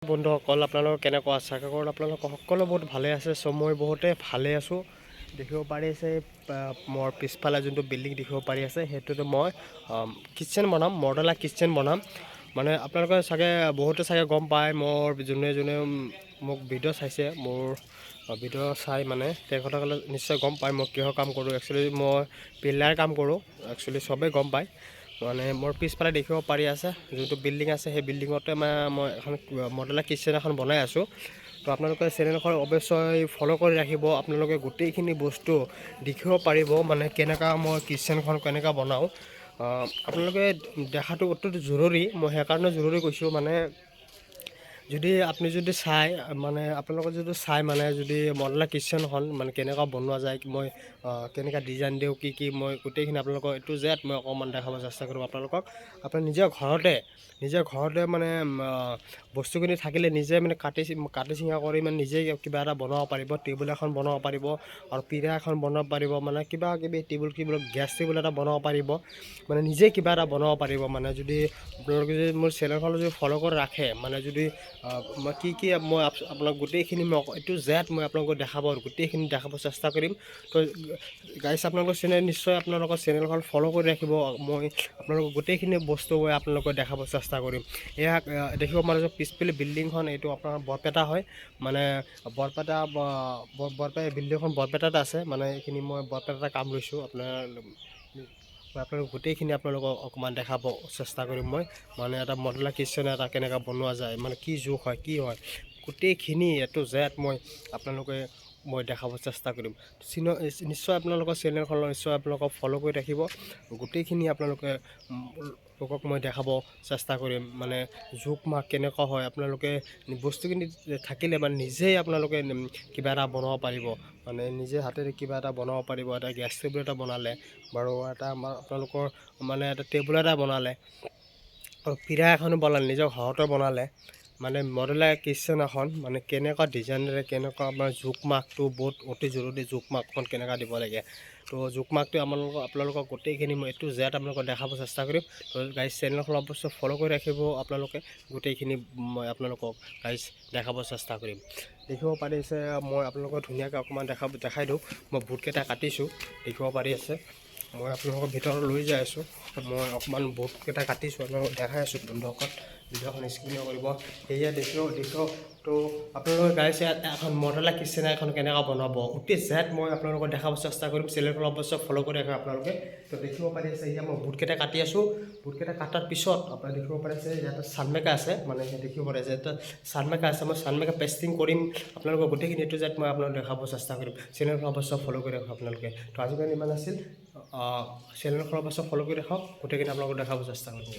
বন্ধুসকল আপোনালোক কেনেকুৱা আছে? আশা কৰোঁ আপোনালোক সকলো বহুত ভালে আছে। চ' মই বহুতে ভালে আছোঁ। দেখিব পাৰি আছে মোৰ পিছফালে যোনটো বিল্ডিং দেখিব পাৰি আছে সেইটোতে মই কিটচেন বনাম, মডেলাৰ কিটচেন বনাম। মানে আপোনালোকে চাগে বহুতে চাগে গম পায়, মোৰ যোনে যোনে মোক ভিডিঅ' চাইছে, মোৰ ভিডিঅ' চাই মানে তেখেতসকলে নিশ্চয় গম পায় মই কিহৰ কাম কৰোঁ। একচুৱেলি মই পিলাৰ কাম কৰোঁ। একচুৱেলি চবেই গম পায়। মানে মোৰ পিছফালে দেখিব পাৰি আছে যোনটো বিল্ডিং আছে, সেই বিল্ডিঙতে মানে মই এখন মডেলাৰ কিটচেন এখন বনাই আছোঁ। তো আপোনালোকে চেনেলখন অৱশ্যই ফ'ল' কৰি ৰাখিব। আপোনালোকে গোটেইখিনি বস্তু দেখিব পাৰিব, মানে কেনেকুৱা মই কিটচেনখন কেনেকুৱা বনাওঁ। আপোনালোকে দেখাটো অত্যন্ত জৰুৰী। মই সেইকাৰণে জৰুৰী কৈছোঁ, মানে যদি আপুনি যদি চাই মানে আপোনালোকে যদি চাই মানে যদি মডেলাৰ কিটচেনখন মানে কেনেকুৱা বনোৱা যায়, মই কেনেকুৱা ডিজাইন দিওঁ, কি মই গোটেইখিনি আপোনালোকক এইটো জেড মই অকণমান দেখাব চেষ্টা কৰিম আপোনালোকক। আপুনি নিজৰ ঘৰতে মানে বস্তুখিনি থাকিলে নিজে মানে কাটি চিঙা কৰি মানে নিজে কিবা এটা বনাব পাৰিব। টেবুল এখন বনাব পাৰিব আৰু পিৰা এখন বনাব পাৰিব, মানে কিবা কিবি গেছ টেবুল এটা বনাব পাৰিব, মানে নিজে কিবা এটা বনাব পাৰিব। মানে যদি আপোনালোকে যদি মোৰ চেনেলখন যদি ফ'ল' কৰি ৰাখে, মানে যদি মই কি মই আপোনাক গোটেইখিনি মই এইটো জেড মই আপোনালোকক গোটেইখিনি দেখাব চেষ্টা কৰিম। তো গাইছ আপোনালোকৰ নিশ্চয় আপোনালোকৰ চেনেলখন ফ'ল' কৰি ৰাখিব। মই আপোনালোকক গোটেইখিনি বস্তু মই আপোনালোকক দেখাব চেষ্টা কৰিম। এয়া দেখিব মানে পিছফালে বিল্ডিংখন, এইটো আপোনাৰ বৰপেটা হয়। মানে বৰপেটা বিল্ডিংখন বৰপেটাত আছে। মানে এইখিনি মই বৰপেটাতে কাম লৈছোঁ। আপোনালোক গোটেইখিনি আপোনালোকক অকণমান দেখাব চেষ্টা কৰিম মই। মানে এটা মডেলাৰ কিটচেন এটা কেনেকৈ বনোৱা যায়, মানে কি জোখ হয়, কি হয়, গোটেইখিনি এইটো জেড মই দেখাব চেষ্টা কৰিম। নিশ্চয় আপোনালোকৰ চেনেলখন নিশ্চয় আপোনালোকক ফ'ল' কৰি ৰাখিব। গোটেইখিনি আপোনালোকক মই দেখাব চেষ্টা কৰিম। মানে জোখ মাখ কেনেকুৱা হয়, আপোনালোকে বস্তুখিনি থাকিলে মানে নিজেই আপোনালোকে কিবা এটা বনাব পাৰিব। মানে নিজে হাতেৰে কিবা এটা বনাব পাৰিব। এটা গেছ টেবুল এটা বনালে বাৰু, এটা আপোনালোকৰ মানে এটা টেবুল এটা বনালে আৰু পিৰা এখনো বনালে, নিজৰ ঘৰতে বনালে, মানে মডেলাৰ কিটচেন এখন মানে কেনেকুৱা ডিজাইনেৰে কেনেকুৱা আপোনাৰ জোখ মাখটো বহুত অতি জৰুৰী। জোখ মাখখন কেনেকুৱা দিব লাগে, তো জোখ মাখটো আপোনালোকক গোটেইখিনি মই এইটো জেড আপোনালোকক দেখাব চেষ্টা কৰিম। তো গাইজ চেনেলখন অৱশ্যে ফ'ল' কৰি ৰাখিব। আপোনালোকে গোটেইখিনি মই আপোনালোকক গাইজ দেখাব চেষ্টা কৰিম। দেখিব পাৰিছে মই আপোনালোকক ধুনীয়াকৈ অকণমান দেখাই দিওঁ। মই বুটকেইটা কাটিছোঁ, দেখিব পাৰি আছে। মই আপোনালোকৰ ভিতৰত লৈ যাই আছোঁ। মই অকণমান বুটকেইটা কাটিছোঁ, আপোনালোকক দেখাই আছোঁ। বন্ধুসকল ভিডিঅ'খন স্ক্ৰীন কৰিব। সেয়া দেখক। তো আপোনালোকে গাইজ এখন মডেলাৰ কিটচেন এখন কেনেকৈ বনাব গোটেই জেড মই আপোনালোকক দেখাব চেষ্টা কৰিম। চেনেলখন অৱশ্যে ফ'ল' কৰি ৰাখে আপোনালোকে। তো দেখিব পাৰি আছে এতিয়া মই বুটকেইটা কাটি আছোঁ। বুটকেইটা কটাৰ পিছত আপোনাৰ দেখিব পাৰিছে ইয়াতে চানমাইকা আছে, মানে দেখিব পাৰিছে এটা চানমাইকা আছে। মই চানমাইকা পেষ্টিং কৰিম। আপোনালোকক গোটেইখিনি এইটো জেড মই আপোনালোকক দেখাব চেষ্টা কৰিম। চেনেলখন অৱশ্যে ফ'ল' কৰি ৰাখক আপোনালোকে। তো আজিকালি ইমান আছিল। চেনেলখন অৱশ্যে ফ'ল' কৰি ৰাখক। গোটেইখিনি আপোনালোকক দেখাব চেষ্টা কৰিম।